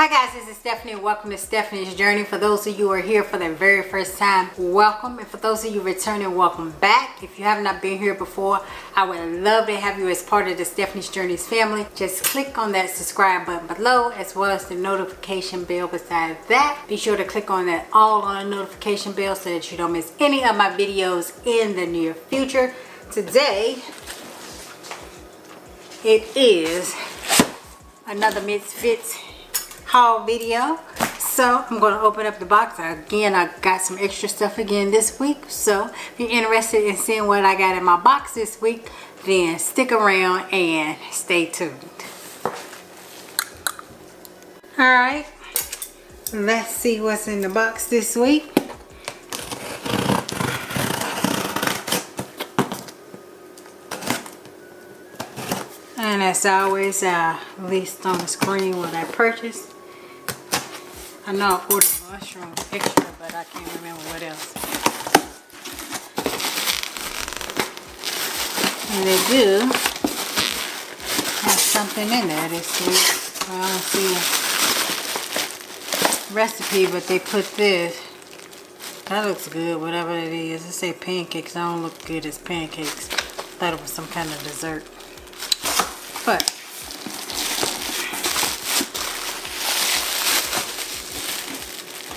Hi guys, this is Stephanie. Welcome to Steffanies Journey. For those of you who are here for the very first time, welcome. And for those of you returning, welcome back. If you have not been here before, I would love to have you as part of the Steffanies Journey's family. Just click on that subscribe button below, as well as the notification bell beside that. Be sure to click on that all on the notification bell so that you don't miss any of my videos in the near future. Today, it is another Misfits haul video. So I'm going to open up the box. Again, I got some extra stuff again this week. So if you're interested in seeing what I got in my box this week, then stick around and stay tuned. Alright, let's see what's in the box this week. And as always, list on the screen what I purchased. I know I ordered mushroom extra, but I can't remember what else. And they do have something in there this week. Well, I don't see a recipe, but they put this. That looks good, whatever it is. It say pancakes. I don't look good as pancakes. Thought it was some kind of dessert. But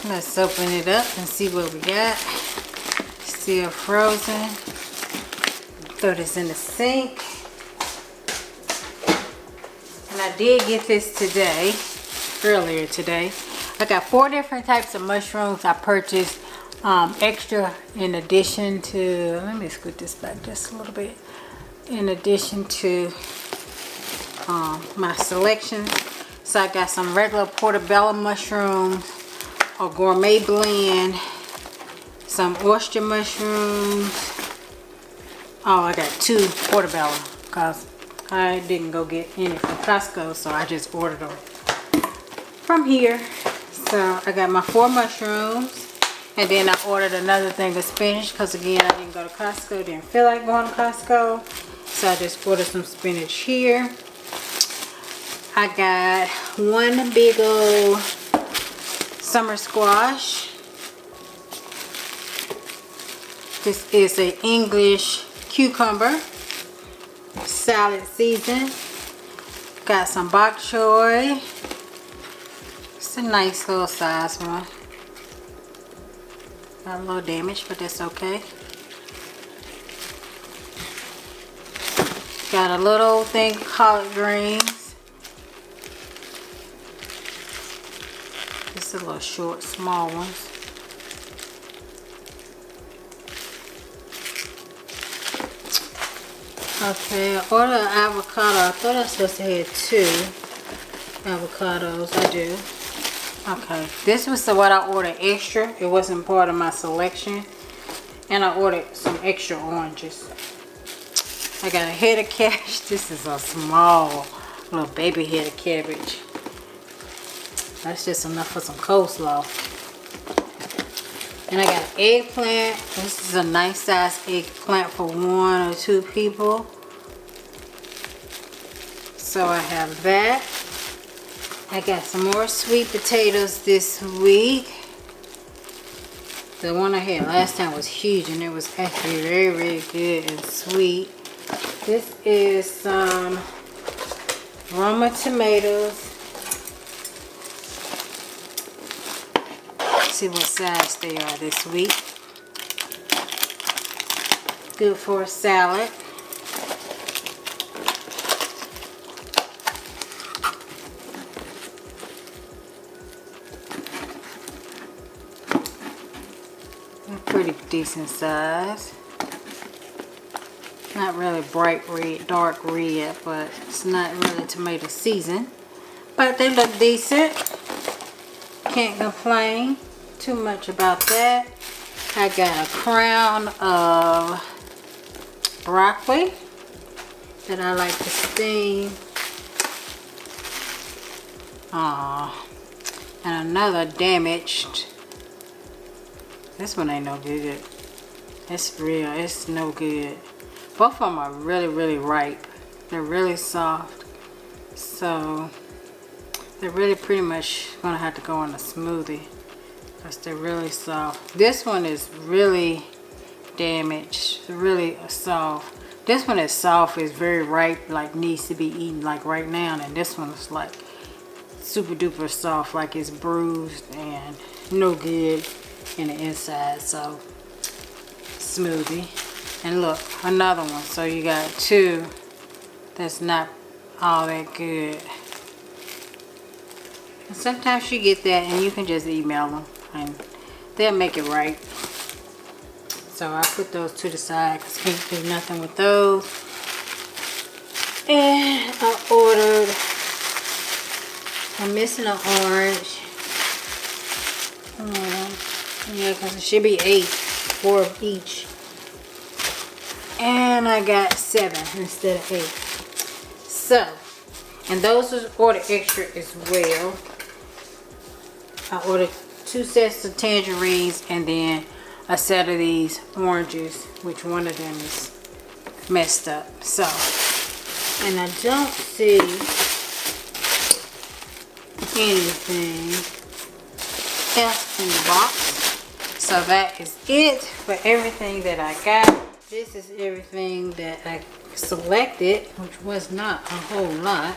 let's open it up and see what we got. Still frozen. Throw this in the sink. And I did get this today, earlier today. I got 4 different types of mushrooms I purchased extra in addition to, let me scoot this back just a little bit, in addition to my selection. So I got some regular portobello mushrooms, a gourmet blend, some oyster mushrooms. Oh, I got 2 portobello because I didn't go get any from Costco, so I just ordered them from here. So I got my 4 mushrooms, and then I ordered another thing of spinach because again I didn't go to Costco, didn't feel like going to Costco, so I just ordered some spinach here. I got 1 big old summer squash. This is an English cucumber salad season. Got some bok choy. It's a nice little size one. Got a little damage, but that's okay. Got a little thing of collard greens. Just a little short, small ones. Okay, I ordered an avocado. I thought I was supposed to have 2 avocados. I do. Okay, this was what I ordered extra. It wasn't part of my selection. And I ordered some extra oranges. I got a head of cabbage. This is a small little baby head of cabbage. That's just enough for some coleslaw. And I got an eggplant. This is a nice size eggplant for 1 or 2 people. So I have that. I got some more sweet potatoes this week. The one I had last time was huge and it was actually very, very good and sweet. This is some Roma tomatoes. See what size they are this week. Good for a salad. They're pretty decent size. Not really bright red, dark red, but it's not really tomato season. But they look decent. Can't complain too much about that. I got a crown of broccoli that I like to steam. And another damaged. This one ain't no good. It's real. It's no good. Both of them are really, really ripe. They're really soft. So They're really pretty much gonna have to go in a smoothie because they're really soft. This one is really damaged, really soft. This one is soft, is very ripe, like needs to be eaten like right now, and this one is like super duper soft, like it's bruised and no good in the inside. So smoothie. And look, another one. So you got two that's not all that good. And sometimes you get that and you can just email them and they'll make it right. So I put those to the side because can't do nothing with those. And I ordered, I'm missing an orange. Yeah, because it should be 8, 4 of each. And I got 7 instead of 8. So, and those was ordered extra as well. I ordered 2 sets of tangerines and then a set of these oranges, which one of them is messed up. So, and I don't see anything else in the box. So that is it for everything that I got. This is everything that I selected, which was not a whole lot.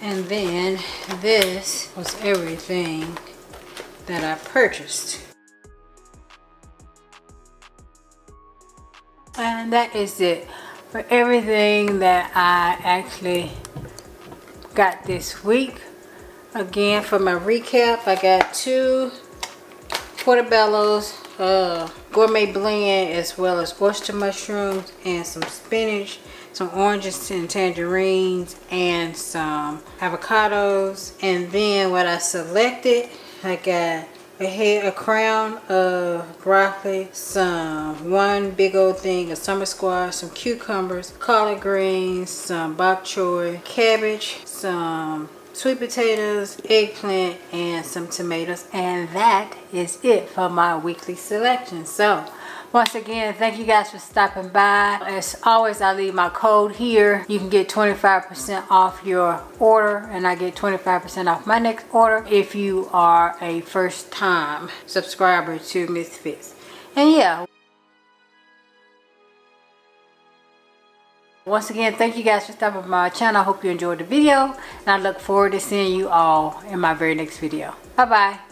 And then this was everything that I purchased. And that is it for everything that I actually got this week. Again, for my recap, I got 2 portobellos, gourmet blend, as well as oyster mushrooms and some spinach, some oranges and tangerines, and some avocados. And then what I selected, I got a crown of broccoli, one big old thing of summer squash, some cucumbers, collard greens, some bok choy, cabbage, some sweet potatoes, eggplant, and some tomatoes. And that is it for my weekly selection. So once again, thank you guys for stopping by. As always, I leave my code here. You can get 25% off your order, and I get 25% off my next order if you are a first time subscriber to Misfits. And yeah, once again, thank you guys for stopping by my channel. I hope you enjoyed the video, and I look forward to seeing you all in my very next video. Bye bye.